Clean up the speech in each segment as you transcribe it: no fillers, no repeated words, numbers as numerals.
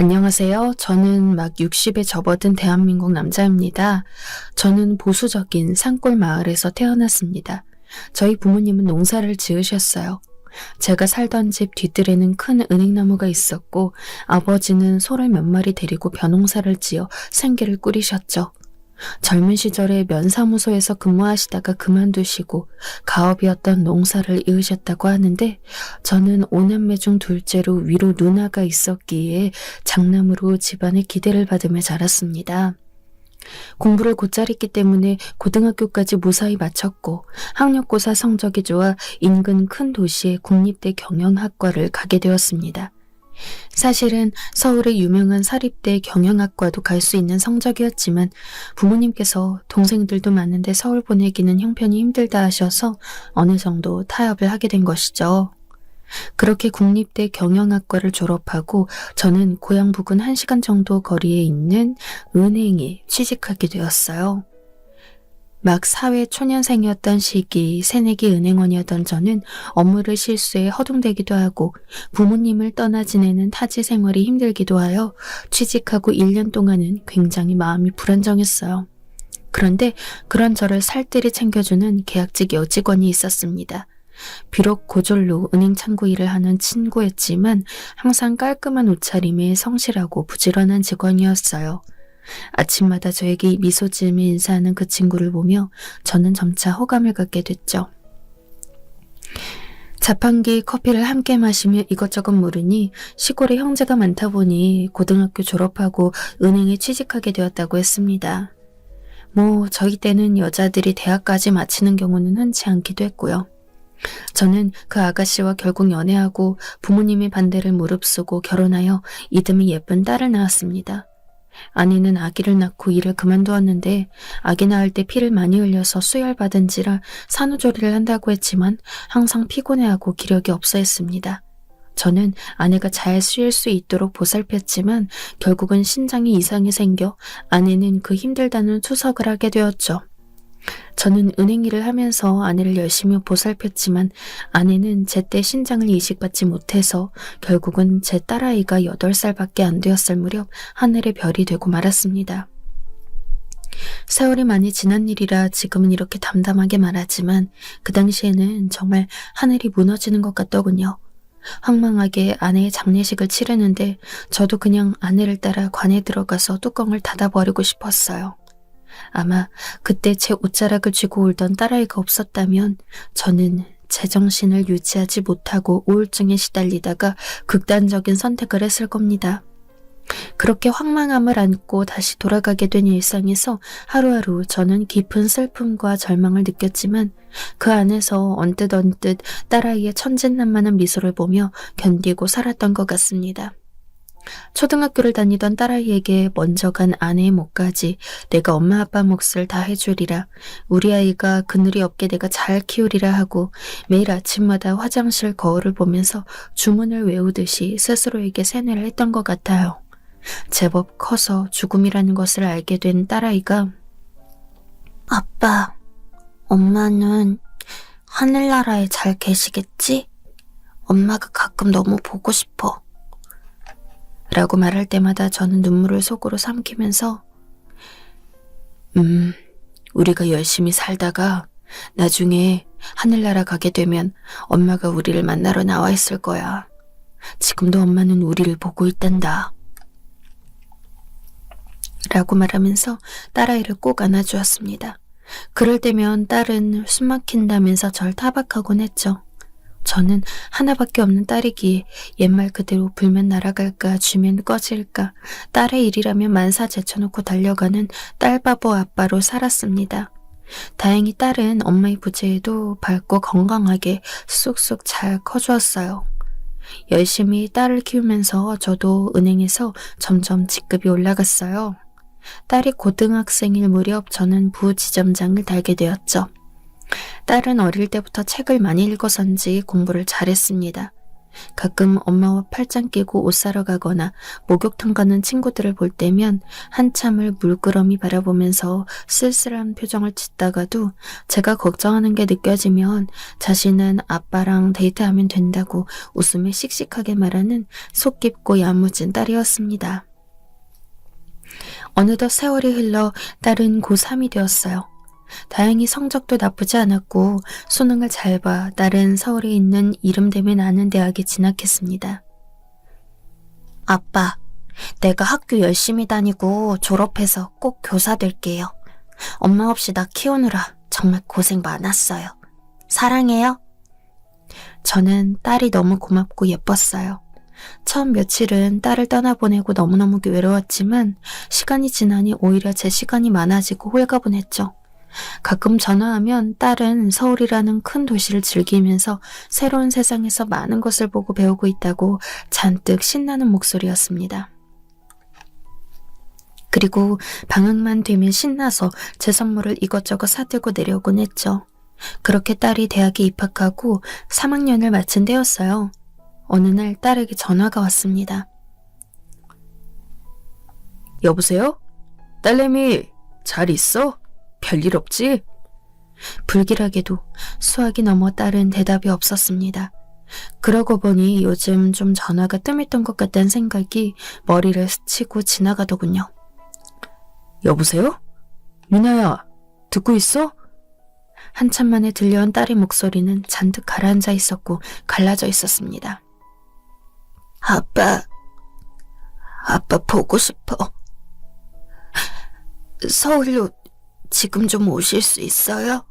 안녕하세요. 저는 막 60에 접어든 대한민국 남자입니다. 저는 보수적인 산골 마을에서 태어났습니다. 저희 부모님은 농사를 지으셨어요. 제가 살던 집 뒤뜰에는 큰 은행나무가 있었고 아버지는 소를 몇 마리 데리고 벼농사를 지어 생계를 꾸리셨죠. 젊은 시절에 면사무소에서 근무하시다가 그만두시고 가업이었던 농사를 이으셨다고 하는데 저는 오남매 중 둘째로 위로 누나가 있었기에 장남으로 집안의 기대를 받으며 자랐습니다. 공부를 곧잘 했기 때문에 고등학교까지 무사히 마쳤고 학력고사 성적이 좋아 인근 큰 도시의 국립대 경영학과를 가게 되었습니다. 사실은 서울의 유명한 사립대 경영학과도 갈 수 있는 성적이었지만 부모님께서 동생들도 많은데 서울 보내기는 형편이 힘들다 하셔서 어느 정도 타협을 하게 된 것이죠. 그렇게 국립대 경영학과를 졸업하고 저는 고향 부근 1시간 정도 거리에 있는 은행에 취직하게 되었어요. 막 사회 초년생이었던 시기 새내기 은행원이었던 저는 업무를 실수해 허둥대기도 하고 부모님을 떠나 지내는 타지 생활이 힘들기도 하여 취직하고 1년 동안은 굉장히 마음이 불안정했어요. 그런데 그런 저를 살뜰히 챙겨주는 계약직 여직원이 있었습니다. 비록 고졸로 은행 창구 일을 하는 친구였지만 항상 깔끔한 옷차림에 성실하고 부지런한 직원이었어요. 아침마다 저에게 미소 지으며 인사하는 그 친구를 보며 저는 점차 호감을 갖게 됐죠. 자판기 커피를 함께 마시며 이것저것 물으니 시골에 형제가 많다 보니 고등학교 졸업하고 은행에 취직하게 되었다고 했습니다. 저희 때는 여자들이 대학까지 마치는 경우는 흔치 않기도 했고요. 저는 그 아가씨와 결국 연애하고 부모님의 반대를 무릅쓰고 결혼하여 이듬해 예쁜 딸을 낳았습니다. 아내는 아기를 낳고 일을 그만두었는데 아기 낳을 때 피를 많이 흘려서 수혈받은지라 산후조리를 한다고 했지만 항상 피곤해하고 기력이 없어 했습니다. 저는 아내가 잘 쉴 수 있도록 보살폈지만 결국은 신장에 이상이 생겨 아내는 그 힘들다는 투석을 하게 되었죠. 저는 은행 일을 하면서 아내를 열심히 보살폈지만 아내는 제때 신장을 이식받지 못해서 결국은 제 딸아이가 8살밖에 안 되었을 무렵 하늘의 별이 되고 말았습니다. 세월이 많이 지난 일이라 지금은 이렇게 담담하게 말하지만 그 당시에는 정말 하늘이 무너지는 것 같더군요. 황망하게 아내의 장례식을 치르는데 저도 그냥 아내를 따라 관에 들어가서 뚜껑을 닫아버리고 싶었어요. 아마 그때 제 옷자락을 쥐고 울던 딸아이가 없었다면 저는 제정신을 유지하지 못하고 우울증에 시달리다가 극단적인 선택을 했을 겁니다. 그렇게 황망함을 안고 다시 돌아가게 된 일상에서 하루하루 저는 깊은 슬픔과 절망을 느꼈지만 그 안에서 언뜻 딸아이의 천진난만한 미소를 보며 견디고 살았던 것 같습니다. 초등학교를 다니던 딸아이에게 먼저 간 아내의 몫까지 내가 엄마 아빠 몫을 다 해주리라, 우리 아이가 그늘이 없게 내가 잘 키우리라 하고 매일 아침마다 화장실 거울을 보면서 주문을 외우듯이 스스로에게 세뇌를 했던 것 같아요. 제법 커서 죽음이라는 것을 알게 된 딸아이가 아빠, 엄마는 하늘나라에 잘 계시겠지? 엄마가 가끔 너무 보고 싶어. 라고 말할 때마다 저는 눈물을 속으로 삼키면서 우리가 열심히 살다가 나중에 하늘나라 가게 되면 엄마가 우리를 만나러 나와 있을 거야. 지금도 엄마는 우리를 보고 있단다. 라고 말하면서 딸아이를 꼭 안아주었습니다. 그럴 때면 딸은 숨 막힌다면서 절 타박하곤 했죠. 저는 하나밖에 없는 딸이기에 옛말 그대로 불면 날아갈까 쥐면 꺼질까 딸의 일이라면 만사 제쳐놓고 달려가는 딸바보 아빠로 살았습니다. 다행히 딸은 엄마의 부재에도 밝고 건강하게 쑥쑥 잘 커주었어요. 열심히 딸을 키우면서 저도 은행에서 점점 직급이 올라갔어요. 딸이 고등학생일 무렵 저는 부지점장을 달게 되었죠. 딸은 어릴 때부터 책을 많이 읽어서인지 공부를 잘했습니다. 가끔 엄마와 팔짱 끼고 옷 사러 가거나 목욕탕 가는 친구들을 볼 때면 한참을 물끄러미 바라보면서 쓸쓸한 표정을 짓다가도 제가 걱정하는 게 느껴지면 자신은 아빠랑 데이트하면 된다고 웃으며 씩씩하게 말하는 속 깊고 야무진 딸이었습니다. 어느덧 세월이 흘러 딸은 고3이 되었어요. 다행히 성적도 나쁘지 않았고 수능을 잘 봐 딸은 서울에 있는 이름되면 아는 대학에 진학했습니다. 아빠, 내가 학교 열심히 다니고 졸업해서 꼭 교사 될게요. 엄마 없이 나 키우느라 정말 고생 많았어요. 사랑해요. 저는 딸이 너무 고맙고 예뻤어요. 처음 며칠은 딸을 떠나보내고 너무너무 외로웠지만 시간이 지나니 오히려 제 시간이 많아지고 홀가분했죠. 가끔 전화하면 딸은 서울이라는 큰 도시를 즐기면서 새로운 세상에서 많은 것을 보고 배우고 있다고 잔뜩 신나는 목소리였습니다. 그리고 방학만 되면 신나서 제 선물을 이것저것 사들고 내려오곤 했죠. 그렇게 딸이 대학에 입학하고 3학년을 마친 때였어요. 어느 날 딸에게 전화가 왔습니다. 여보세요? 딸내미 잘 있어? 별일 없지? 불길하게도 수학이 넘어 딸은 대답이 없었습니다. 그러고 보니 요즘 좀 전화가 뜸했던 것 같다는 생각이 머리를 스치고 지나가더군요. 여보세요? 미나야, 듣고 있어? 한참 만에 들려온 딸의 목소리는 잔뜩 가라앉아 있었고 갈라져 있었습니다. 아빠 보고 싶어. 서울로 지금 좀 오실 수 있어요?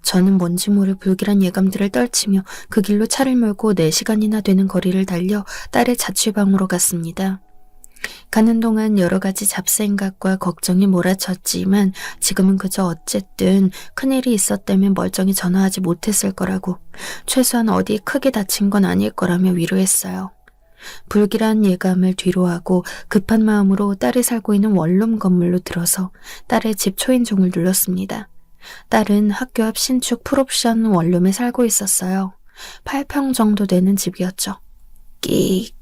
저는 뭔지 모를 불길한 예감들을 떨치며 그 길로 차를 몰고 4시간이나 되는 거리를 달려 딸의 자취방으로 갔습니다. 가는 동안 여러 가지 잡생각과 걱정이 몰아쳤지만 지금은 그저 어쨌든 큰일이 있었다면 멀쩡히 전화하지 못했을 거라고, 최소한 어디 크게 다친 건 아닐 거라며 위로했어요. 불길한 예감을 뒤로하고 급한 마음으로 딸이 살고 있는 원룸 건물로 들어서 딸의 집 초인종을 눌렀습니다. 딸은 학교 앞 신축 풀옵션 원룸에 살고 있었어요. 8평 정도 되는 집이었죠. 끼익,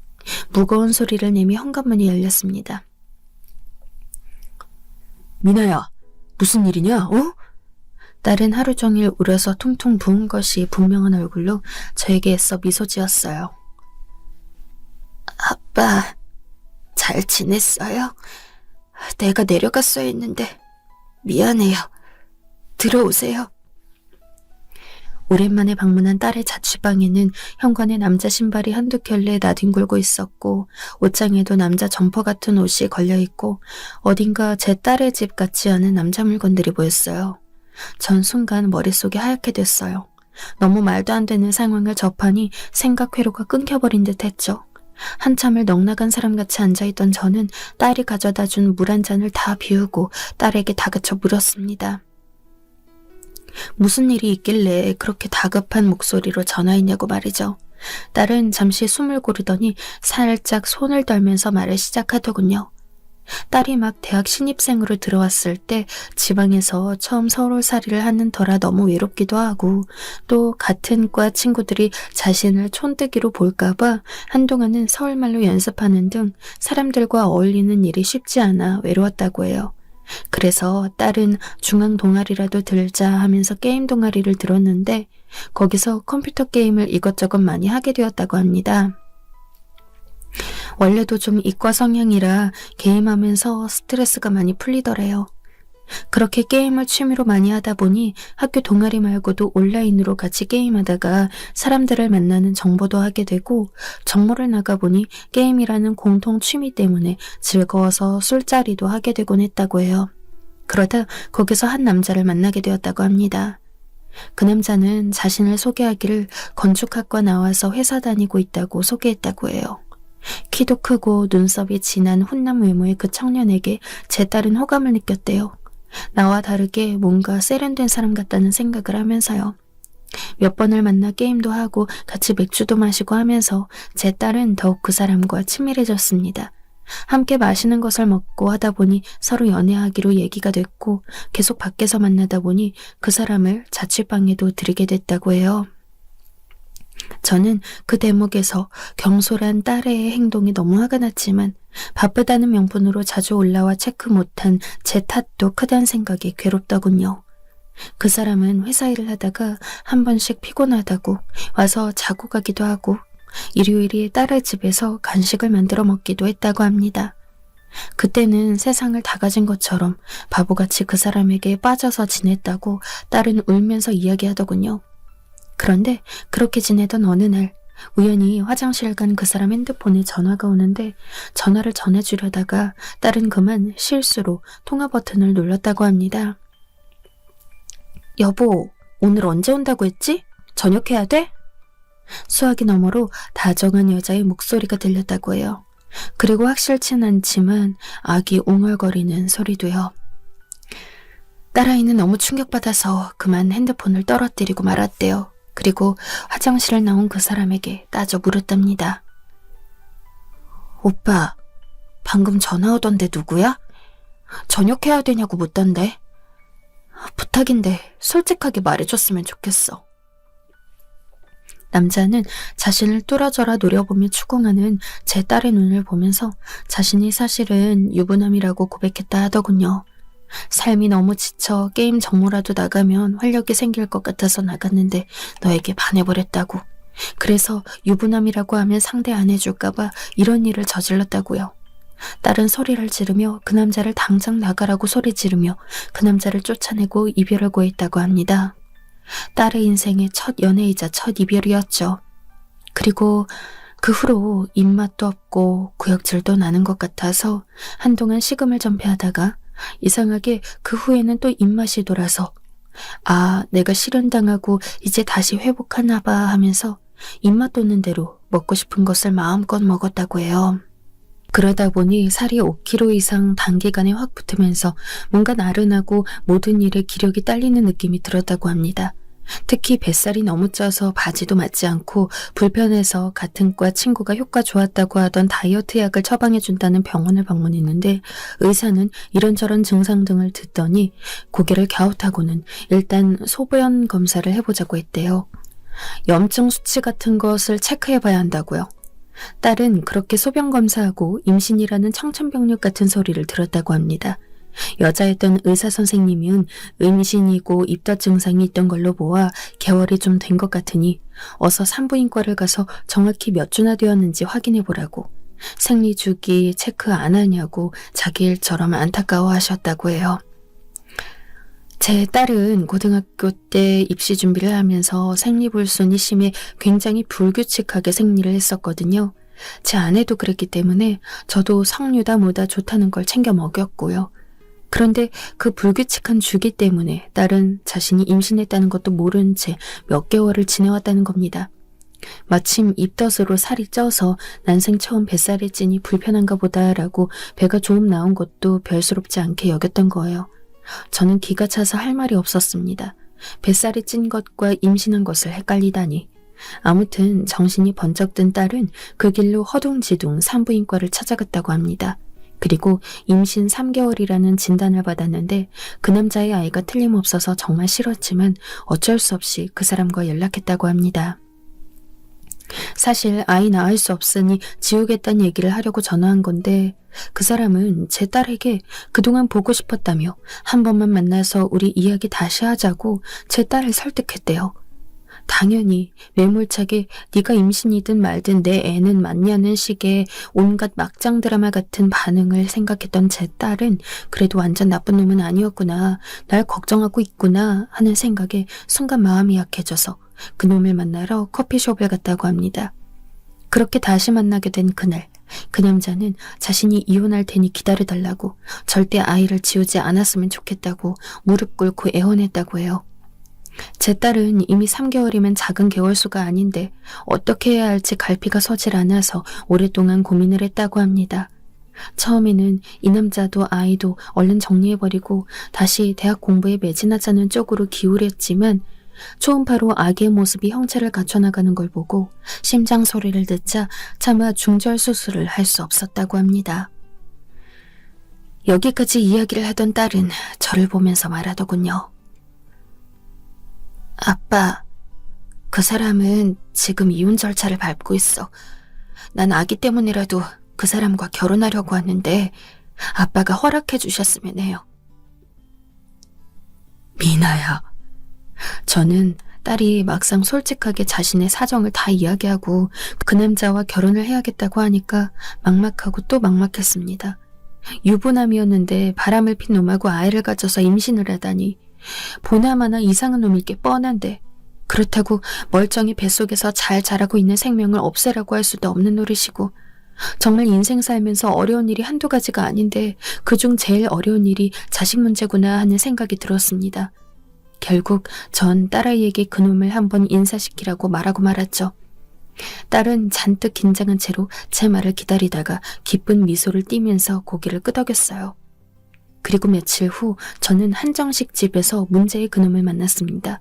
무거운 소리를 내며 현관문이 열렸습니다. 미나야, 무슨 일이냐, 어? 딸은 하루 종일 울어서 퉁퉁 부은 것이 분명한 얼굴로 저에게 애써 미소 지었어요. 아빠, 잘 지냈어요? 내가 내려갔어야 했는데 미안해요. 들어오세요. 오랜만에 방문한 딸의 자취방에는 현관에 남자 신발이 한두 켤레 나뒹굴고 있었고 옷장에도 남자 점퍼 같은 옷이 걸려있고 어딘가 제 딸의 집 같지 않은 남자 물건들이 보였어요. 전 순간 머릿속이 하얗게 됐어요. 너무 말도 안 되는 상황을 접하니 생각 회로가 끊겨버린 듯 했죠. 한참을 넋나간 사람같이 앉아있던 저는 딸이 가져다 준 물 한 잔을 다 비우고 딸에게 다그쳐 물었습니다. 무슨 일이 있길래 그렇게 다급한 목소리로 전화했냐고 말이죠. 딸은 잠시 숨을 고르더니 살짝 손을 떨면서 말을 시작하더군요. 딸이 막 대학 신입생으로 들어왔을 때 지방에서 처음 서울살이를 하는 터라 너무 외롭기도 하고 또 같은 과 친구들이 자신을 촌뜨기로 볼까봐 한동안은 서울말로 연습하는 등 사람들과 어울리는 일이 쉽지 않아 외로웠다고 해요. 그래서 딸은 중앙 동아리라도 들자 하면서 게임 동아리를 들었는데 거기서 컴퓨터 게임을 이것저것 많이 하게 되었다고 합니다. 원래도 좀 이과 성향이라 게임하면서 스트레스가 많이 풀리더래요. 그렇게 게임을 취미로 많이 하다 보니 학교 동아리 말고도 온라인으로 같이 게임하다가 사람들을 만나는 정보도 하게 되고 정모를 나가보니 게임이라는 공통 취미 때문에 즐거워서 술자리도 하게 되곤 했다고 해요. 그러다 거기서 한 남자를 만나게 되었다고 합니다. 그 남자는 자신을 소개하기를 건축학과 나와서 회사 다니고 있다고 소개했다고 해요. 키도 크고 눈썹이 진한 훈남 외모의 그 청년에게 제 딸은 호감을 느꼈대요. 나와 다르게 뭔가 세련된 사람 같다는 생각을 하면서요. 몇 번을 만나 게임도 하고 같이 맥주도 마시고 하면서 제 딸은 더욱 그 사람과 친밀해졌습니다. 함께 맛있는 것을 먹고 하다 보니 서로 연애하기로 얘기가 됐고 계속 밖에서 만나다 보니 그 사람을 자취방에도 들이게 됐다고 해요. 저는 그 대목에서 경솔한 딸의 행동이 너무 화가 났지만 바쁘다는 명분으로 자주 올라와 체크 못한 제 탓도 크다는 생각이 괴롭더군요. 그 사람은 회사 일을 하다가 한 번씩 피곤하다고 와서 자고 가기도 하고 일요일에 딸의 집에서 간식을 만들어 먹기도 했다고 합니다. 그때는 세상을 다 가진 것처럼 바보같이 그 사람에게 빠져서 지냈다고 딸은 울면서 이야기하더군요. 그런데 그렇게 지내던 어느 날 우연히 화장실 간 그 사람 핸드폰에 전화가 오는데 전화를 전해주려다가 딸은 그만 실수로 통화 버튼을 눌렀다고 합니다. 여보, 오늘 언제 온다고 했지? 저녁해야 돼? 수화기 너머로 다정한 여자의 목소리가 들렸다고 해요. 그리고 확실치는 않지만 아기 웅얼거리는 소리도요. 딸아이는 너무 충격받아서 그만 핸드폰을 떨어뜨리고 말았대요. 그리고 화장실을 나온 그 사람에게 따져 물었답니다. 오빠, 방금 전화 오던데 누구야? 저녁해야 되냐고 묻던데. 부탁인데 솔직하게 말해줬으면 좋겠어. 남자는 자신을 뚫어져라 노려보며 추궁하는 제 딸의 눈을 보면서 자신이 사실은 유부남이라고 고백했다 하더군요. 삶이 너무 지쳐 게임 정모라도 나가면 활력이 생길 것 같아서 나갔는데 너에게 반해버렸다고. 그래서 유부남이라고 하면 상대 안 해줄까봐 이런 일을 저질렀다고요. 딸은 소리를 지르며 그 남자를 당장 나가라고 소리 지르며 그 남자를 쫓아내고 이별을 고했다고 합니다. 딸의 인생의 첫 연애이자 첫 이별이었죠. 그리고 그 후로 입맛도 없고 구역질도 나는 것 같아서 한동안 식음을 전폐하다가 이상하게 그 후에는 또 입맛이 돌아서 내가 실현당하고 이제 다시 회복하나 봐 하면서 입맛 돋는 대로 먹고 싶은 것을 마음껏 먹었다고 해요. 그러다 보니 살이 5kg 이상 단기간에 확 붙으면서 뭔가 나른하고 모든 일에 기력이 딸리는 느낌이 들었다고 합니다. 특히 뱃살이 너무 쪄서 바지도 맞지 않고 불편해서 같은 과 친구가 효과 좋았다고 하던 다이어트 약을 처방해준다는 병원을 방문했는데 의사는 이런저런 증상 등을 듣더니 고개를 갸웃하고는 일단 소변 검사를 해보자고 했대요. 염증 수치 같은 것을 체크해봐야 한다고요. 딸은 그렇게 소변 검사하고 임신이라는 청천벽력 같은 소리를 들었다고 합니다. 여자였던 의사 선생님은 임신이고 입덧 증상이 있던 걸로 보아 개월이 좀 된 것 같으니 어서 산부인과를 가서 정확히 몇 주나 되었는지 확인해 보라고, 생리주기 체크 안 하냐고 자기 일처럼 안타까워 하셨다고 해요. 제 딸은 고등학교 때 입시 준비를 하면서 생리불순이 심해 굉장히 불규칙하게 생리를 했었거든요. 제 아내도 그랬기 때문에 저도 석류다 뭐다 좋다는 걸 챙겨 먹였고요. 그런데 그 불규칙한 주기 때문에 딸은 자신이 임신했다는 것도 모른 채 몇 개월을 지내왔다는 겁니다. 마침 입덧으로 살이 쪄서 난생 처음 뱃살이 찌니 불편한가 보다라고 배가 조금 나온 것도 별스럽지 않게 여겼던 거예요. 저는 기가 차서 할 말이 없었습니다. 뱃살이 찐 것과 임신한 것을 헷갈리다니. 아무튼 정신이 번쩍 든 딸은 그 길로 허둥지둥 산부인과를 찾아갔다고 합니다. 그리고 임신 3개월이라는 진단을 받았는데 그 남자의 아이가 틀림없어서 정말 싫었지만 어쩔 수 없이 그 사람과 연락했다고 합니다. 사실 아이 낳을 수 없으니 지우겠다는 얘기를 하려고 전화한 건데 그 사람은 제 딸에게 그동안 보고 싶었다며 한 번만 만나서 우리 이야기 다시 하자고 제 딸을 설득했대요. 당연히 매몰차게 네가 임신이든 말든 내 애는 맞냐는 식의 온갖 막장 드라마 같은 반응을 생각했던 제 딸은 그래도 완전 나쁜 놈은 아니었구나, 날 걱정하고 있구나 하는 생각에 순간 마음이 약해져서 그 놈을 만나러 커피숍을 갔다고 합니다. 그렇게 다시 만나게 된 그날, 그 남자는 자신이 이혼할 테니 기다려달라고, 절대 아이를 지우지 않았으면 좋겠다고 무릎 꿇고 애원했다고 해요. 제 딸은 이미 3개월이면 작은 개월수가 아닌데 어떻게 해야 할지 갈피가 서질 않아서 오랫동안 고민을 했다고 합니다. 처음에는 이 남자도 아이도 얼른 정리해버리고 다시 대학 공부에 매진하자는 쪽으로 기울였지만 초음파로 아기의 모습이 형체를 갖춰나가는 걸 보고 심장 소리를 듣자 차마 중절 수술을 할 수 없었다고 합니다. 여기까지 이야기를 하던 딸은 저를 보면서 말하더군요. 아빠, 그 사람은 지금 이혼 절차를 밟고 있어. 난 아기 때문이라도 그 사람과 결혼하려고 하는데 아빠가 허락해 주셨으면 해요. 미나야. 저는 딸이 막상 솔직하게 자신의 사정을 다 이야기하고 그 남자와 결혼을 해야겠다고 하니까 막막하고 또 막막했습니다. 유부남이었는데 바람을 핀 놈하고 아이를 가져서 임신을 하다니 보나마나 이상한 놈일 게 뻔한데 그렇다고 멀쩡히 뱃속에서 잘 자라고 있는 생명을 없애라고 할 수도 없는 노릇이고 정말 인생 살면서 어려운 일이 한두 가지가 아닌데 그중 제일 어려운 일이 자식 문제구나 하는 생각이 들었습니다. 결국 전 딸아이에게 그놈을 한번 인사시키라고 말하고 말았죠. 딸은 잔뜩 긴장한 채로 제 말을 기다리다가 기쁜 미소를 띠면서 고개를 끄덕였어요. 그리고 며칠 후 저는 한정식 집에서 문제의 그놈을 만났습니다.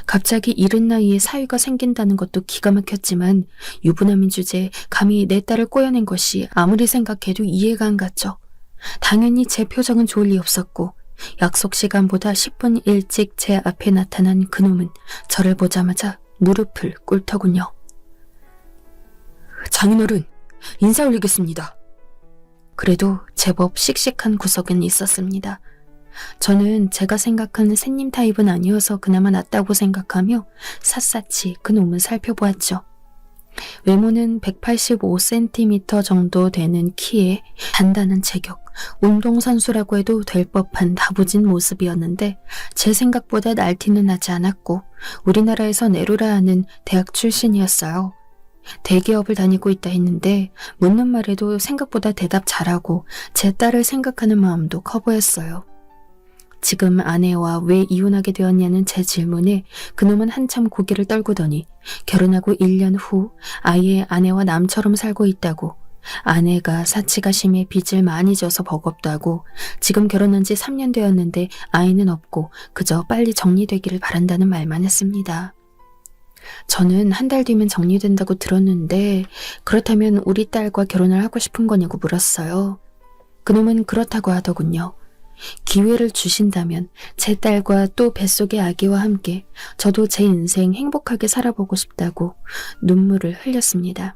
갑자기 이른 나이에 사위가 생긴다는 것도 기가 막혔지만 유부남인 주제에 감히 내 딸을 꼬여낸 것이 아무리 생각해도 이해가 안 갔죠. 당연히 제 표정은 좋을 리 없었고 약속 시간보다 10분 일찍 제 앞에 나타난 그놈은 저를 보자마자 무릎을 꿇더군요. 장인어른, 인사 올리겠습니다. 그래도 제법 씩씩한 구석은 있었습니다. 저는 제가 생각하는 새님 타입은 아니어서 그나마 낫다고 생각하며 샅샅이 그놈을 살펴보았죠. 외모는 185cm 정도 되는 키에 단단한 체격, 운동선수라고 해도 될 법한 다부진 모습이었는데 제 생각보다 날티는 하지 않았고 우리나라에서 내로라 하는 대학 출신이었어요. 대기업을 다니고 있다 했는데 묻는 말에도 생각보다 대답 잘하고 제 딸을 생각하는 마음도 커 보였어요. 지금 아내와 왜 이혼하게 되었냐는 제 질문에 그놈은 한참 고개를 떨구더니 결혼하고 1년 후 아예 아내와 남처럼 살고 있다고, 아내가 사치가 심해 빚을 많이 져서 버겁다고, 지금 결혼한 지 3년 되었는데 아이는 없고 그저 빨리 정리되기를 바란다는 말만 했습니다. 저는 한 달 뒤면 정리된다고 들었는데 그렇다면 우리 딸과 결혼을 하고 싶은 거냐고 물었어요. 그놈은 그렇다고 하더군요. 기회를 주신다면 제 딸과 또 뱃속의 아기와 함께 저도 제 인생 행복하게 살아보고 싶다고 눈물을 흘렸습니다.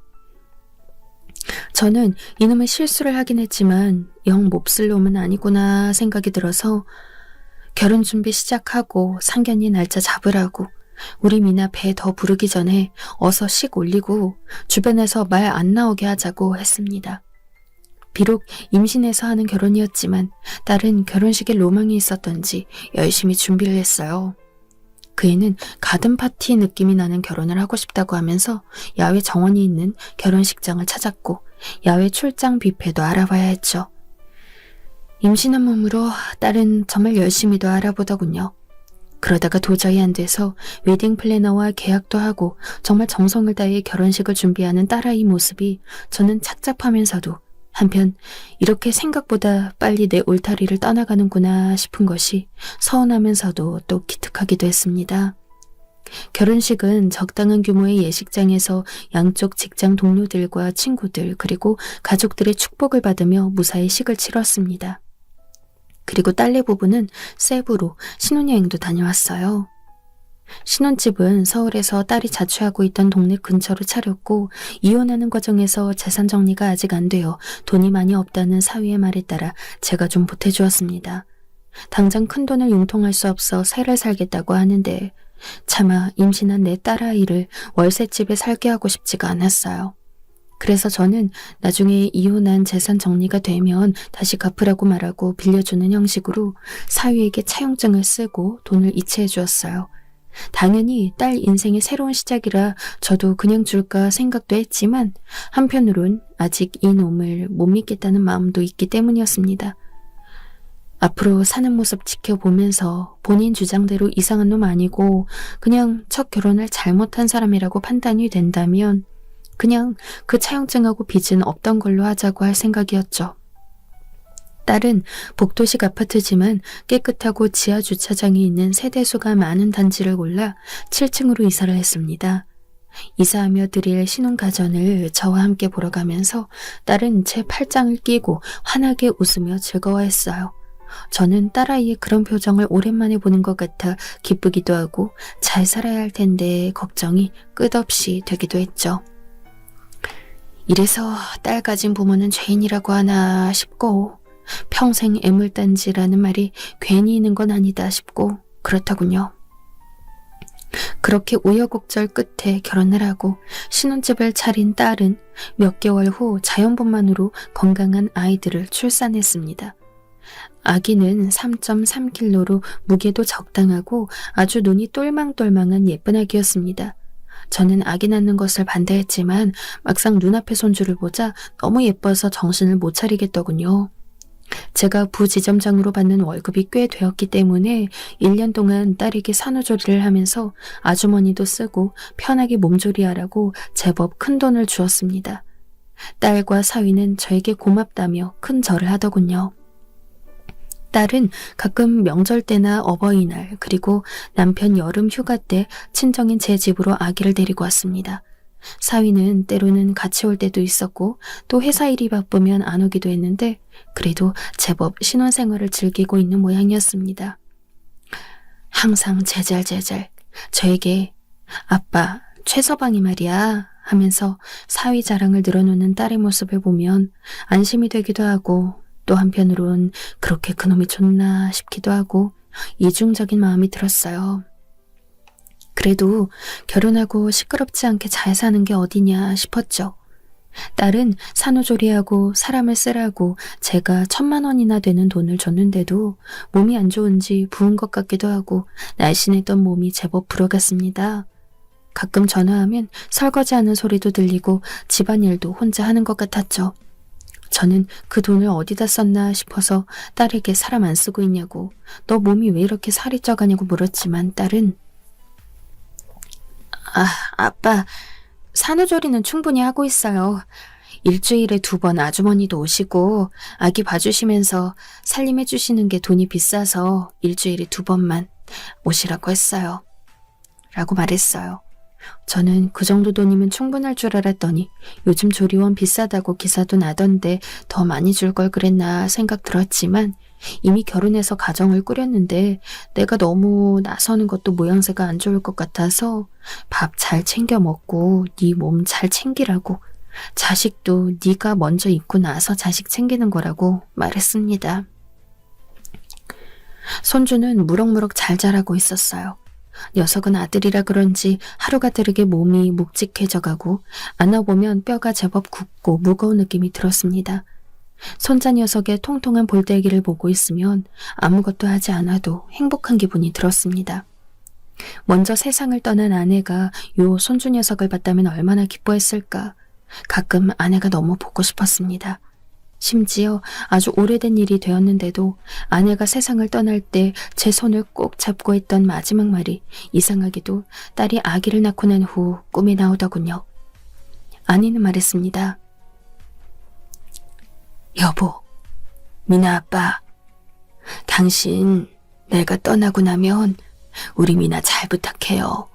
저는 이놈의 실수를 하긴 했지만 영 몹쓸 놈은 아니구나 생각이 들어서 결혼 준비 시작하고 상견례 날짜 잡으라고 우리 미나 배 더 부르기 전에 어서 식 올리고 주변에서 말 안 나오게 하자고 했습니다. 비록 임신해서 하는 결혼이었지만 딸은 결혼식에 로망이 있었던지 열심히 준비를 했어요. 그 애는 가든 파티 느낌이 나는 결혼을 하고 싶다고 하면서 야외 정원이 있는 결혼식장을 찾았고 야외 출장 뷔페도 알아봐야 했죠. 임신한 몸으로 딸은 정말 열심히도 알아보더군요. 그러다가 도저히 안 돼서 웨딩 플래너와 계약도 하고 정말 정성을 다해 결혼식을 준비하는 딸아이 모습이 저는 착잡하면서도 한편 이렇게 생각보다 빨리 내 울타리를 떠나가는구나 싶은 것이 서운하면서도 또 기특하기도 했습니다. 결혼식은 적당한 규모의 예식장에서 양쪽 직장 동료들과 친구들 그리고 가족들의 축복을 받으며 무사히 식을 치렀습니다. 그리고 딸네 부부는 세부로 신혼여행도 다녀왔어요. 신혼집은 서울에서 딸이 자취하고 있던 동네 근처로 차렸고 이혼하는 과정에서 재산 정리가 아직 안 되어 돈이 많이 없다는 사위의 말에 따라 제가 좀 보태주었습니다. 당장 큰 돈을 융통할 수 없어 새를 살겠다고 하는데 차마 임신한 내 딸아이를 월세집에 살게 하고 싶지가 않았어요. 그래서 저는 나중에 이혼한 재산 정리가 되면 다시 갚으라고 말하고 빌려주는 형식으로 사위에게 차용증을 쓰고 돈을 이체해 주었어요. 당연히 딸 인생의 새로운 시작이라 저도 그냥 줄까 생각도 했지만 한편으론 아직 이 놈을 못 믿겠다는 마음도 있기 때문이었습니다. 앞으로 사는 모습 지켜보면서 본인 주장대로 이상한 놈 아니고 그냥 첫 결혼을 잘못한 사람이라고 판단이 된다면 그냥 그 차용증하고 빚은 없던 걸로 하자고 할 생각이었죠. 딸은 복도식 아파트지만 깨끗하고 지하 주차장이 있는 세대수가 많은 단지를 골라 7층으로 이사를 했습니다. 이사하며 드릴 신혼가전을 저와 함께 보러 가면서 딸은 제 팔짱을 끼고 환하게 웃으며 즐거워했어요. 저는 딸아이의 그런 표정을 오랜만에 보는 것 같아 기쁘기도 하고 잘 살아야 할 텐데 걱정이 끝없이 되기도 했죠. 이래서 딸 가진 부모는 죄인이라고 하나 싶고 평생 애물단지라는 말이 괜히 있는 건 아니다 싶고 그렇더군요. 그렇게 우여곡절 끝에 결혼을 하고 신혼집을 차린 딸은 몇 개월 후 자연분만으로 건강한 아이들을 출산했습니다. 아기는 3.3kg로 무게도 적당하고 아주 눈이 똘망똘망한 예쁜 아기였습니다. 저는 아기 낳는 것을 반대했지만 막상 눈앞에 손주를 보자 너무 예뻐서 정신을 못 차리겠더군요. 제가 부지점장으로 받는 월급이 꽤 되었기 때문에 1년 동안 딸에게 산후조리를 하면서 아주머니도 쓰고 편하게 몸조리하라고 제법 큰 돈을 주었습니다. 딸과 사위는 저에게 고맙다며 큰 절을 하더군요. 딸은 가끔 명절 때나 어버이날 그리고 남편 여름 휴가 때 친정인 제 집으로 아기를 데리고 왔습니다. 사위는 때로는 같이 올 때도 있었고 또 회사 일이 바쁘면 안 오기도 했는데 그래도 제법 신혼생활을 즐기고 있는 모양이었습니다. 항상 제잘제잘 저에게 아빠 최서방이 말이야 하면서 사위 자랑을 늘어놓는 딸의 모습을 보면 안심이 되기도 하고 또 한편으론 그렇게 그놈이 좋나 싶기도 하고 이중적인 마음이 들었어요. 그래도 결혼하고 시끄럽지 않게 잘 사는 게 어디냐 싶었죠. 딸은 산후조리하고 사람을 쓰라고 제가 1,000만 원이나 되는 돈을 줬는데도 몸이 안 좋은지 부은 것 같기도 하고 날씬했던 몸이 제법 불어갔습니다. 가끔 전화하면 설거지하는 소리도 들리고 집안일도 혼자 하는 것 같았죠. 저는 그 돈을 어디다 썼나 싶어서 딸에게 사람 안 쓰고 있냐고 너 몸이 왜 이렇게 살이 쪄가냐고 물었지만 딸은 아빠 산후조리는 충분히 하고 있어요. 일주일에 2번 아주머니도 오시고 아기 봐주시면서 살림해 주시는 게 돈이 비싸서 일주일에 2번만 오시라고 했어요. 라고 말했어요. 저는 그 정도 돈이면 충분할 줄 알았더니 요즘 조리원 비싸다고 기사도 나던데 더 많이 줄 걸 그랬나 생각 들었지만 이미 결혼해서 가정을 꾸렸는데 내가 너무 나서는 것도 모양새가 안 좋을 것 같아서 밥 잘 챙겨 먹고 네 몸 잘 챙기라고 자식도 네가 먼저 입고 나서 자식 챙기는 거라고 말했습니다. 손주는 무럭무럭 잘 자라고 있었어요. 녀석은 아들이라 그런지 하루가 다르게 몸이 묵직해져가고 안아보면 뼈가 제법 굳고 무거운 느낌이 들었습니다. 손자 녀석의 통통한 볼때기를 보고 있으면 아무것도 하지 않아도 행복한 기분이 들었습니다. 먼저 세상을 떠난 아내가 요 손주 녀석을 봤다면 얼마나 기뻐했을까. 가끔 아내가 너무 보고 싶었습니다. 심지어 아주 오래된 일이 되었는데도 아내가 세상을 떠날 때 제 손을 꼭 잡고 했던 마지막 말이 이상하게도 딸이 아기를 낳고 난 후 꿈에 나오더군요. 아내는 말했습니다. 여보, 미나 아빠, 당신 내가 떠나고 나면 우리 미나 잘 부탁해요.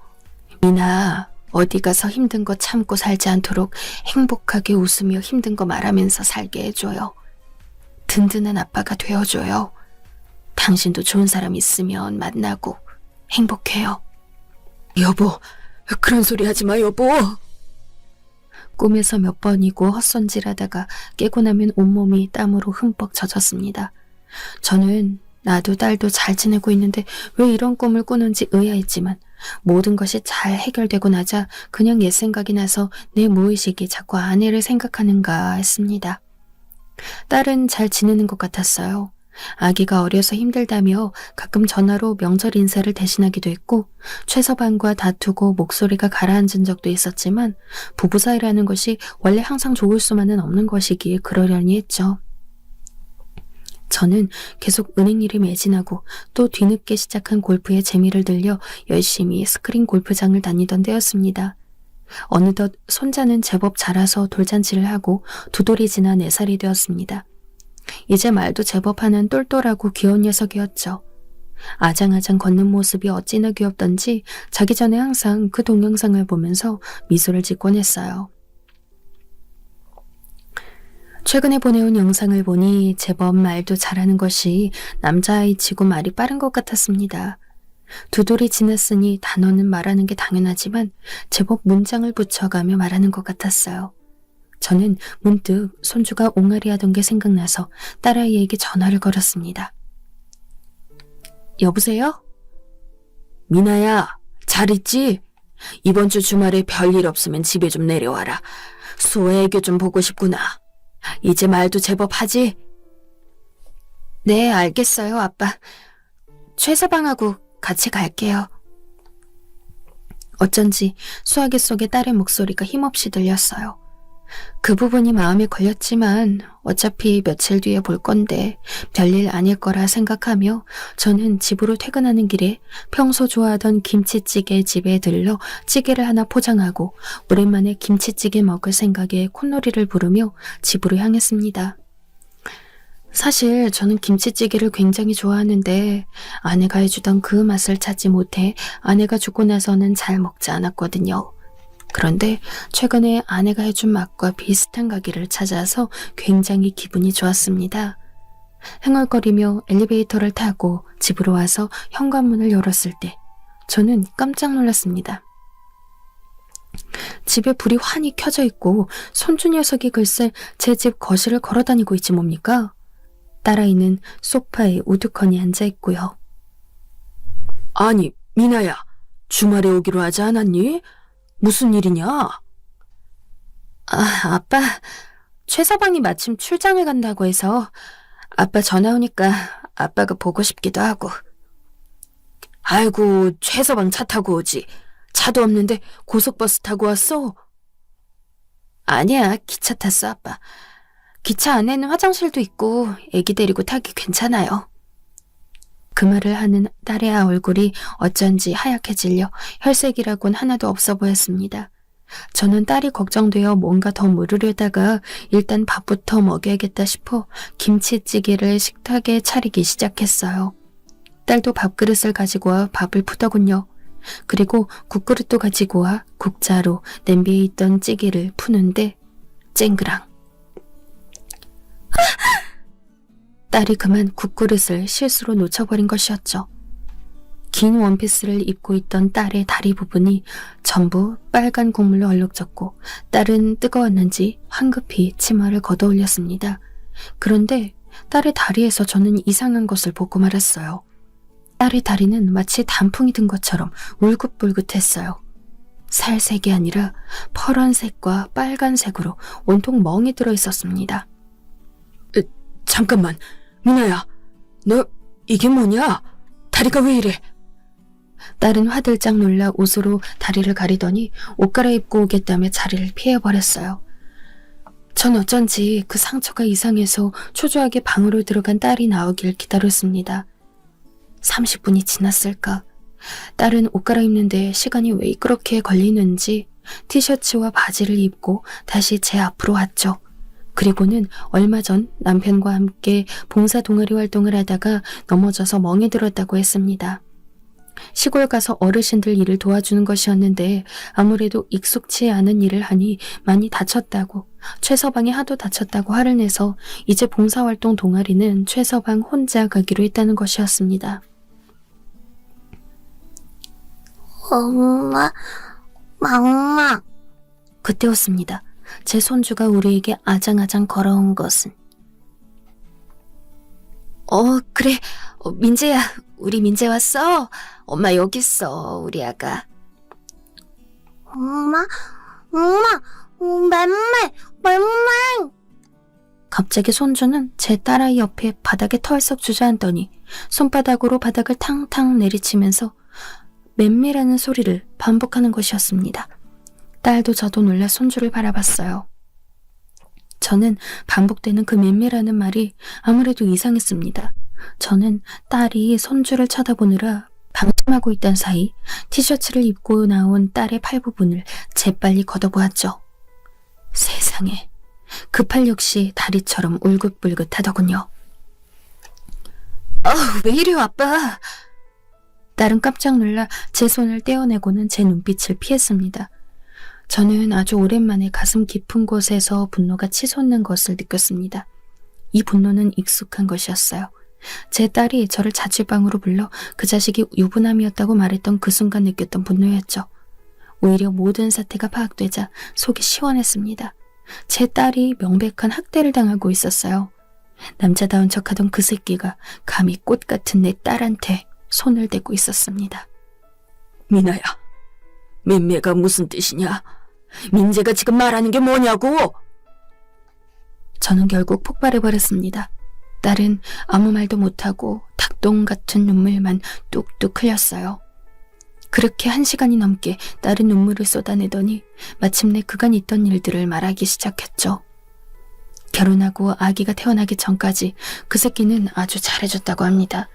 미나 어디 가서 힘든 거 참고 살지 않도록 행복하게 웃으며 힘든 거 말하면서 살게 해줘요. 든든한 아빠가 되어줘요. 당신도 좋은 사람 있으면 만나고 행복해요. 여보, 그런 소리 하지 마, 여보. 꿈에서 몇 번이고 헛손질하다가 깨고 나면 온몸이 땀으로 흠뻑 젖었습니다. 저는 나도 딸도 잘 지내고 있는데 왜 이런 꿈을 꾸는지 의아했지만 모든 것이 잘 해결되고 나자 그냥 옛 생각이 나서 내 무의식이 자꾸 아내를 생각하는가 했습니다. 딸은 잘 지내는 것 같았어요. 아기가 어려서 힘들다며 가끔 전화로 명절 인사를 대신하기도 했고 최서방과 다투고 목소리가 가라앉은 적도 있었지만 부부 사이라는 것이 원래 항상 좋을 수만은 없는 것이기에 그러려니 했죠. 저는 계속 은행 일에 매진하고 또 뒤늦게 시작한 골프에 재미를 들려 열심히 스크린 골프장을 다니던 때였습니다. 어느덧 손자는 제법 자라서 돌잔치를 하고 2돌이 지나 4살이 되었습니다. 이제 말도 제법 하는 똘똘하고 귀여운 녀석이었죠. 아장아장 걷는 모습이 어찌나 귀엽던지 자기 전에 항상 그 동영상을 보면서 미소를 짓곤 했어요. 최근에 보내온 영상을 보니 제법 말도 잘하는 것이 남자아이치고 말이 빠른 것 같았습니다. 두 돌이 지났으니 단어는 말하는 게 당연하지만 제법 문장을 붙여가며 말하는 것 같았어요. 저는 문득 손주가 옹알이 하던 게 생각나서 딸아이에게 전화를 걸었습니다. 여보세요? 미나야, 잘 있지? 이번 주 주말에 별일 없으면 집에 좀 내려와라. 수호 애교 좀 보고 싶구나. 이제 말도 제법 하지? 네, 알겠어요, 아빠. 최서방하고 같이 갈게요. 어쩐지 수화기 속에 딸의 목소리가 힘없이 들렸어요. 그 부분이 마음에 걸렸지만 어차피 며칠 뒤에 볼 건데 별일 아닐 거라 생각하며 저는 집으로 퇴근하는 길에 평소 좋아하던 김치찌개 집에 들러 찌개를 하나 포장하고 오랜만에 김치찌개 먹을 생각에 콧노래를 부르며 집으로 향했습니다. 사실 저는 김치찌개를 굉장히 좋아하는데 아내가 해주던 그 맛을 찾지 못해 아내가 죽고 나서는 잘 먹지 않았거든요. 그런데 최근에 아내가 해준 맛과 비슷한 가게를 찾아서 굉장히 기분이 좋았습니다. 흥얼거리며 엘리베이터를 타고 집으로 와서 현관문을 열었을 때 저는 깜짝 놀랐습니다. 집에 불이 환히 켜져 있고 손주 녀석이 글쎄 제 집 거실을 걸어다니고 있지 뭡니까? 딸아이는 소파에 우두커니 앉아 있고요. 아니, 미나야, 주말에 오기로 하지 않았니? 무슨 일이냐? 아빠, 최서방이 마침 출장을 간다고 해서 아빠 전화 오니까 아빠가 보고 싶기도 하고. 아이고, 최서방 차 타고 오지. 차도 없는데 고속버스 타고 왔어? 아니야, 기차 탔어, 아빠. 기차 안에는 화장실도 있고 애기 데리고 타기 괜찮아요. 그 말을 하는 딸의 얼굴이 어쩐지 하얗게 질려 혈색이라곤 하나도 없어 보였습니다. 저는 딸이 걱정되어 뭔가 더 물으려다가 일단 밥부터 먹여야겠다 싶어 김치찌개를 식탁에 차리기 시작했어요. 딸도 밥그릇을 가지고 와 밥을 푸더군요. 그리고 국그릇도 가지고 와 국자로 냄비에 있던 찌개를 푸는데 쨍그랑. 딸이 그만 국그릇을 실수로 놓쳐버린 것이었죠. 긴 원피스를 입고 있던 딸의 다리 부분이 전부 빨간 국물로 얼룩졌고 딸은 뜨거웠는지 황급히 치마를 걷어올렸습니다. 그런데 딸의 다리에서 저는 이상한 것을 보고 말았어요. 딸의 다리는 마치 단풍이 든 것처럼 울긋불긋했어요. 살색이 아니라 파란색과 빨간색으로 온통 멍이 들어 있었습니다. 잠깐만, 미나야, 너 이게 뭐냐? 다리가 왜 이래? 딸은 화들짝 놀라 옷으로 다리를 가리더니 옷 갈아입고 오겠다며 자리를 피해버렸어요. 전 어쩐지 그 상처가 이상해서 초조하게 방으로 들어간 딸이 나오길 기다렸습니다. 30분이 지났을까? 딸은 옷 갈아입는데 시간이 왜 그렇게 걸리는지 티셔츠와 바지를 입고 다시 제 앞으로 왔죠. 그리고는 얼마 전 남편과 함께 봉사 동아리 활동을 하다가 넘어져서 멍이 들었다고 했습니다. 시골 가서 어르신들 일을 도와주는 것이었는데 아무래도 익숙치 않은 일을 하니 많이 다쳤다고, 최서방이 하도 다쳤다고 화를 내서 이제 봉사활동 동아리는 최서방 혼자 가기로 했다는 것이었습니다. 엄마. 그때였습니다. 제 손주가 우리에게 아장아장 걸어온 것은. 그래. 민재야, 우리 민재 왔어. 엄마 여기 있어, 우리 아가. 엄마, 맴매. 갑자기 손주는 제 딸아이 옆에 바닥에 털썩 주저앉더니 손바닥으로 바닥을 탕탕 내리치면서 맴매라는 소리를 반복하는 것이었습니다. 딸도 저도 놀라 손주를 바라봤어요. 저는 반복되는 그 맴매라는 말이 아무래도 이상했습니다. 저는 딸이 손주를 쳐다보느라 방심하고 있던 사이 티셔츠를 입고 나온 딸의 팔 부분을 재빨리 걷어보았죠. 세상에, 그 팔 역시 다리처럼 울긋불긋하더군요. 왜 이래요, 아빠? 딸은 깜짝 놀라 제 손을 떼어내고는 제 눈빛을 피했습니다. 저는 아주 오랜만에 가슴 깊은 곳에서 분노가 치솟는 것을 느꼈습니다. 이 분노는 익숙한 것이었어요. 제 딸이 저를 자취방으로 불러 그 자식이 유부남이었다고 말했던 그 순간 느꼈던 분노였죠. 오히려 모든 사태가 파악되자 속이 시원했습니다. 제 딸이 명백한 학대를 당하고 있었어요. 남자다운 척하던 그 새끼가 감히 꽃 같은 내 딸한테 손을 대고 있었습니다. 미나야, 맴매가 무슨 뜻이냐? 민재가 지금 말하는 게 뭐냐고? 저는 결국 폭발해버렸습니다. 딸은 아무 말도 못하고 닭똥 같은 눈물만 뚝뚝 흘렸어요. 그렇게 1시간이 넘게 딸은 눈물을 쏟아내더니 마침내 그간 있던 일들을 말하기 시작했죠. 결혼하고 아기가 태어나기 전까지 그 새끼는 아주 잘해줬다고 합니다.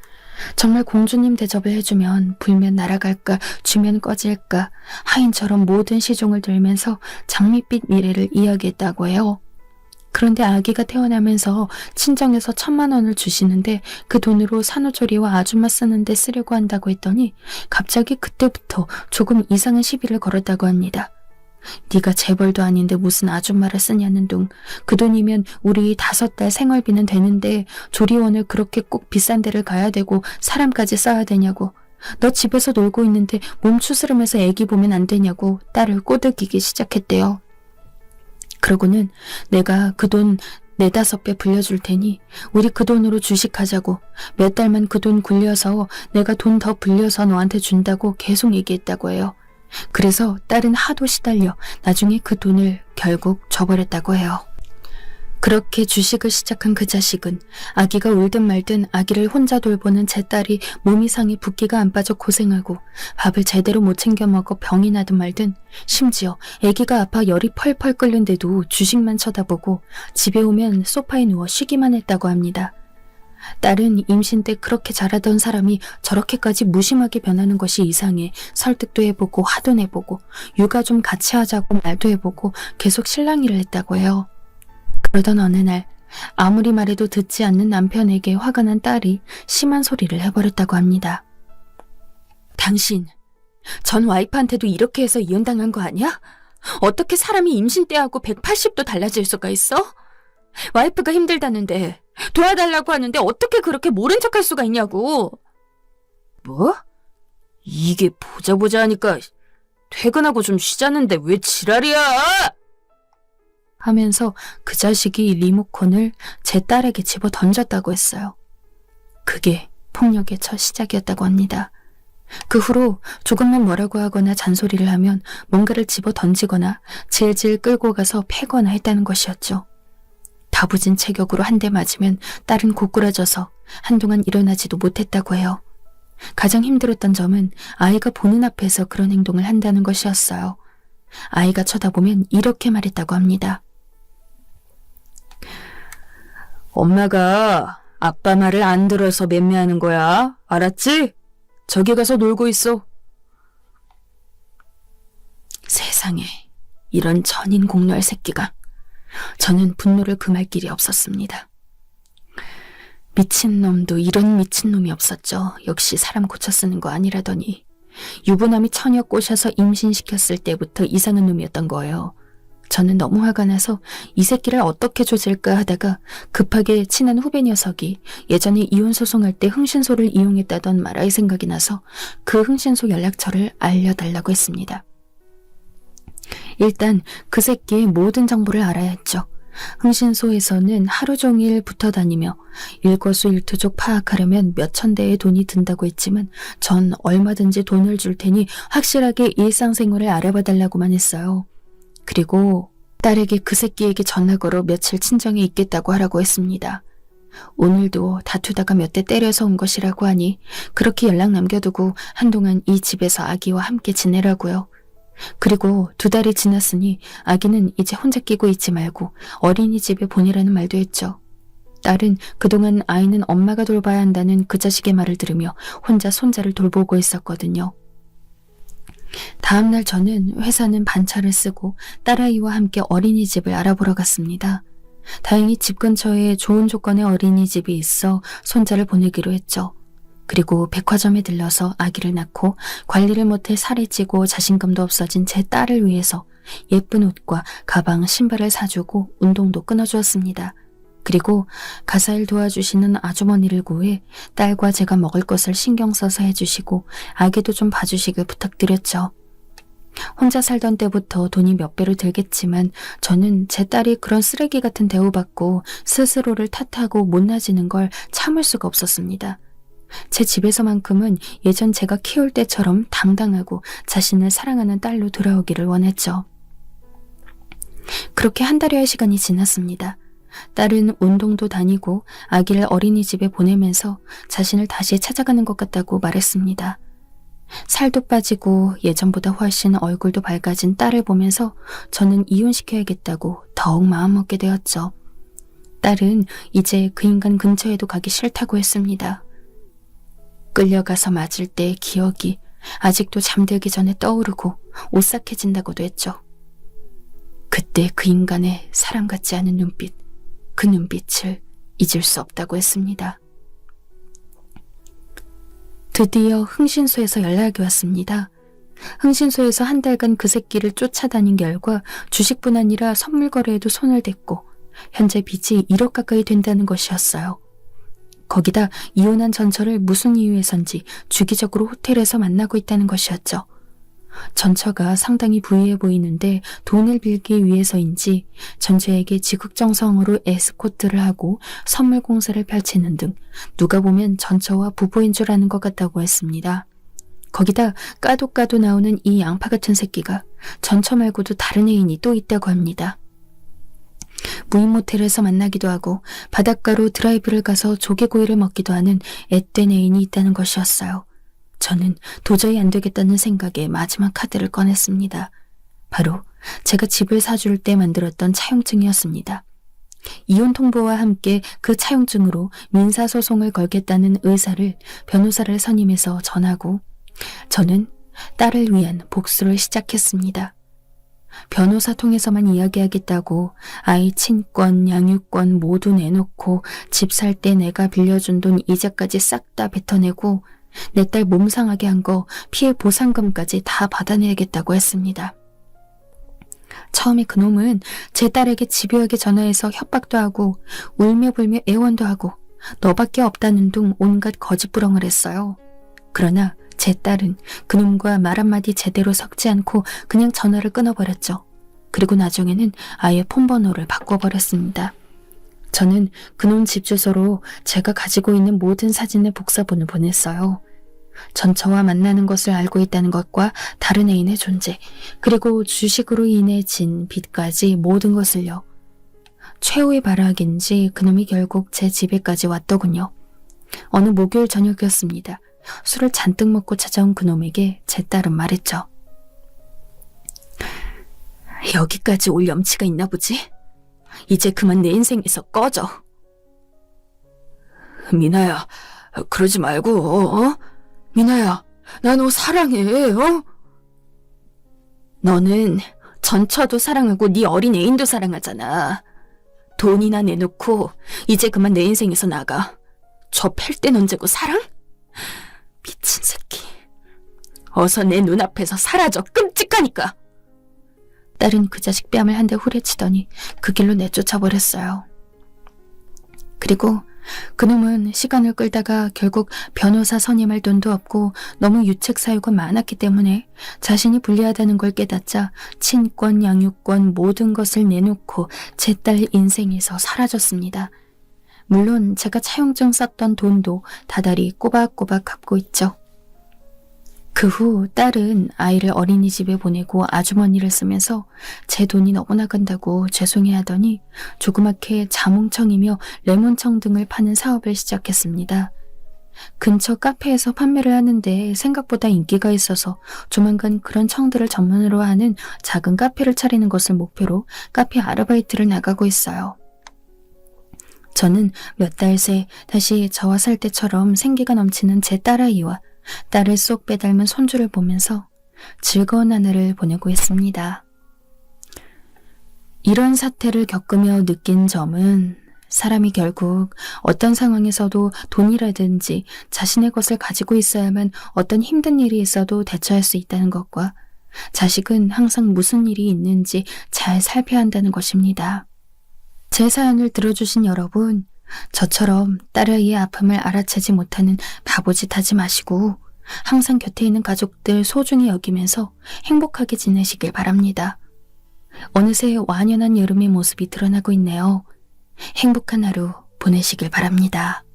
정말 공주님 대접을 해주면 불면 날아갈까 주면 꺼질까 하인처럼 모든 시종을 들면서 장밋빛 미래를 이야기했다고 해요. 그런데 아기가 태어나면서 친정에서 1,000만 원을 주시는데 그 돈으로 산후조리와 아줌마 쓰는데 쓰려고 한다고 했더니 갑자기 그때부터 조금 이상한 시비를 걸었다고 합니다. 네가 재벌도 아닌데 무슨 아줌마를 쓰냐는 둥. 그 돈이면 우리 5달 생활비는 되는데 조리원을 그렇게 꼭 비싼 데를 가야 되고 사람까지 써야 되냐고. 너 집에서 놀고 있는데 몸 추스르면서 애기 보면 안 되냐고 딸을 꼬드기기 시작했대요. 그러고는 내가 그 돈 4-5배 불려줄 테니 우리 그 돈으로 주식하자고, 몇 달만 그 돈 굴려서 내가 돈 더 불려서 너한테 준다고 계속 얘기했다고 해요. 그래서 딸은 하도 시달려 나중에 그 돈을 결국 줘버렸다고 해요. 그렇게 주식을 시작한 그 자식은 아기가 울든 말든 아기를 혼자 돌보는 제 딸이 몸이 상해 붓기가 안 빠져 고생하고 밥을 제대로 못 챙겨 먹어 병이 나든 말든, 심지어 아기가 아파 열이 펄펄 끓는데도 주식만 쳐다보고 집에 오면 소파에 누워 쉬기만 했다고 합니다. 딸은 임신 때 그렇게 잘하던 사람이 저렇게까지 무심하게 변하는 것이 이상해 설득도 해보고 화도 내보고 육아 좀 같이 하자고 말도 해보고 계속 실랑이를 했다고 해요. 그러던 어느 날 아무리 말해도 듣지 않는 남편에게 화가 난 딸이 심한 소리를 해버렸다고 합니다. 당신, 전 와이프한테도 이렇게 해서 이혼당한 거 아니야? 어떻게 사람이 임신 때하고 180도 달라질 수가 있어? 와이프가 힘들다는데 도와달라고 하는데 어떻게 그렇게 모른 척할 수가 있냐고. 뭐? 이게 보자 하니까 퇴근하고 좀 쉬자는데 왜 지랄이야? 하면서 그 자식이 리모컨을 제 딸에게 집어 던졌다고 했어요. 그게 폭력의 첫 시작이었다고 합니다. 그 후로 조금만 뭐라고 하거나 잔소리를 하면 뭔가를 집어 던지거나 질질 끌고 가서 패거나 했다는 것이었죠. 다부진 체격으로 한 대 맞으면 딸은 고꾸라져서 한동안 일어나지도 못했다고 해요. 가장 힘들었던 점은 아이가 보는 앞에서 그런 행동을 한다는 것이었어요. 아이가 쳐다보면 이렇게 말했다고 합니다. 엄마가 아빠 말을 안 들어서 맴매하는 거야. 알았지? 저기 가서 놀고 있어. 세상에, 이런 천인공노할 새끼가. 저는 분노를 금할 길이 없었습니다. 미친놈도 이런 미친놈이 없었죠. 역시 사람 고쳐 쓰는 거 아니라더니. 유부남이 처녀 꼬셔서 임신시켰을 때부터 이상한 놈이었던 거예요. 저는 너무 화가 나서 이 새끼를 어떻게 조질까 하다가 급하게 친한 후배 녀석이 예전에 이혼 소송할 때 흥신소를 이용했다던 말아이 생각이 나서 그 흥신소 연락처를 알려달라고 했습니다. 일단 그 새끼의 모든 정보를 알아야 했죠. 흥신소에서는 하루 종일 붙어 다니며 일거수일투족 파악하려면 몇천 대의 돈이 든다고 했지만 전 얼마든지 돈을 줄 테니 확실하게 일상생활을 알아봐 달라고만 했어요. 그리고 딸에게 그 새끼에게 전화 걸어 며칠 친정에 있겠다고 하라고 했습니다. 오늘도 다투다가 몇 대 때려서 온 것이라고 하니 그렇게 연락 남겨두고 한동안 이 집에서 아기와 함께 지내라고요. 그리고 2달이 지났으니 아기는 이제 혼자 끼고 있지 말고 어린이집에 보내라는 말도 했죠. 딸은 그동안 아이는 엄마가 돌봐야 한다는 그 자식의 말을 들으며 혼자 손자를 돌보고 있었거든요. 다음날 저는 회사는 반차를 쓰고 딸아이와 함께 어린이집을 알아보러 갔습니다. 다행히 집 근처에 좋은 조건의 어린이집이 있어 손자를 보내기로 했죠. 그리고 백화점에 들러서 아기를 낳고 관리를 못해 살이 찌고 자신감도 없어진 제 딸을 위해서 예쁜 옷과 가방, 신발을 사주고 운동도 끊어주었습니다. 그리고 가사일 도와주시는 아주머니를 구해 딸과 제가 먹을 것을 신경 써서 해주시고 아기도 좀 봐주시길 부탁드렸죠. 혼자 살던 때부터 돈이 몇 배로 들겠지만 저는 제 딸이 그런 쓰레기 같은 대우받고 스스로를 탓하고 못나지는 걸 참을 수가 없었습니다. 제 집에서만큼은 예전 제가 키울 때처럼 당당하고 자신을 사랑하는 딸로 돌아오기를 원했죠. 그렇게 한 달여의 시간이 지났습니다. 딸은 운동도 다니고 아기를 어린이집에 보내면서 자신을 다시 찾아가는 것 같다고 말했습니다. 살도 빠지고 예전보다 훨씬 얼굴도 밝아진 딸을 보면서 저는 이혼시켜야겠다고 더욱 마음먹게 되었죠. 딸은 이제 그 인간 근처에도 가기 싫다고 했습니다. 끌려가서 맞을 때의 기억이 아직도 잠들기 전에 떠오르고 오싹해진다고도 했죠. 그때 그 인간의 사람 같지 않은 눈빛, 그 눈빛을 잊을 수 없다고 했습니다. 드디어 흥신소에서 연락이 왔습니다. 흥신소에서 한 달간 그 새끼를 쫓아다닌 결과 주식뿐 아니라 선물 거래에도 손을 댔고 현재 빚이 1억 가까이 된다는 것이었어요. 거기다 이혼한 전처를 무슨 이유에선지 주기적으로 호텔에서 만나고 있다는 것이었죠. 전처가 상당히 부유해 보이는데 돈을 빌기 위해서인지 전처에게 지극정성으로 에스코트를 하고 선물 공세를 펼치는 등 누가 보면 전처와 부부인 줄 아는 것 같다고 했습니다. 거기다 까도 나오는 이 양파 같은 새끼가 전처 말고도 다른 애인이 또 있다고 합니다. 무인 모텔에서 만나기도 하고 바닷가로 드라이브를 가서 조개구이를 먹기도 하는 앳된 애인이 있다는 것이었어요. 저는 도저히 안 되겠다는 생각에 마지막 카드를 꺼냈습니다. 바로 제가 집을 사줄 때 만들었던 차용증이었습니다. 이혼 통보와 함께 그 차용증으로 민사소송을 걸겠다는 의사를 변호사를 선임해서 전하고 저는 딸을 위한 복수를 시작했습니다. 변호사 통해서만 이야기하겠다고 아이 친권, 양육권 모두 내놓고 집 살 때 내가 빌려준 돈 이자까지 싹 다 뱉어내고 내 딸 몸 상하게 한 거 피해 보상금까지 다 받아내겠다고 했습니다. 처음에 그놈은 제 딸에게 집요하게 전화해서 협박도 하고 울며불며 애원도 하고 너밖에 없다는 둥 온갖 거짓부렁을 했어요. 그러나 제 딸은 그놈과 말 한마디 제대로 섞지 않고 그냥 전화를 끊어버렸죠. 그리고 나중에는 아예 폰번호를 바꿔버렸습니다. 저는 그놈 집 주소로 제가 가지고 있는 모든 사진의 복사본을 보냈어요. 전처와 만나는 것을 알고 있다는 것과 다른 애인의 존재, 그리고 주식으로 인해 진 빚까지 모든 것을요. 최후의 발악인지 그놈이 결국 제 집에까지 왔더군요. 어느 목요일 저녁이었습니다. 술을 잔뜩 먹고 찾아온 그놈에게 제 딸은 말했죠. 여기까지 올 염치가 있나 보지? 이제 그만 내 인생에서 꺼져. 미나야, 그러지 말고, 어? 미나야, 나 너 사랑해, 어? 너는 전처도 사랑하고 네 어린 애인도 사랑하잖아. 돈이나 내놓고 이제 그만 내 인생에서 나가. 저 팰 땐 언제고 사랑? 미친 새끼. 어서 내 눈앞에서 사라져. 끔찍하니까. 딸은 그 자식 뺨을 한 대 후려치더니 그 길로 내쫓아버렸어요. 그리고 그놈은 시간을 끌다가 결국 변호사 선임할 돈도 없고 너무 유책 사유가 많았기 때문에 자신이 불리하다는 걸 깨닫자 친권, 양육권 모든 것을 내놓고 제 딸 인생에서 사라졌습니다. 물론 제가 차용증 썼던 돈도 다달이 꼬박꼬박 갚고 있죠. 그 후 딸은 아이를 어린이집에 보내고 아주머니를 쓰면서 제 돈이 너무 나간다고 죄송해하더니 조그맣게 자몽청이며 레몬청 등을 파는 사업을 시작했습니다. 근처 카페에서 판매를 하는데 생각보다 인기가 있어서 조만간 그런 청들을 전문으로 하는 작은 카페를 차리는 것을 목표로 카페 아르바이트를 나가고 있어요. 저는 몇 달 새 다시 저와 살 때처럼 생기가 넘치는 제 딸아이와 딸을 쏙 빼닮은 손주를 보면서 즐거운 하늘을 보내고 있습니다. 이런 사태를 겪으며 느낀 점은 사람이 결국 어떤 상황에서도 돈이라든지 자신의 것을 가지고 있어야만 어떤 힘든 일이 있어도 대처할 수 있다는 것과 자식은 항상 무슨 일이 있는지 잘 살펴야 한다는 것입니다. 제 사연을 들어주신 여러분, 저처럼 딸아이의 아픔을 알아채지 못하는 바보짓 하지 마시고 항상 곁에 있는 가족들 소중히 여기면서 행복하게 지내시길 바랍니다. 어느새 완연한 여름의 모습이 드러나고 있네요. 행복한 하루 보내시길 바랍니다.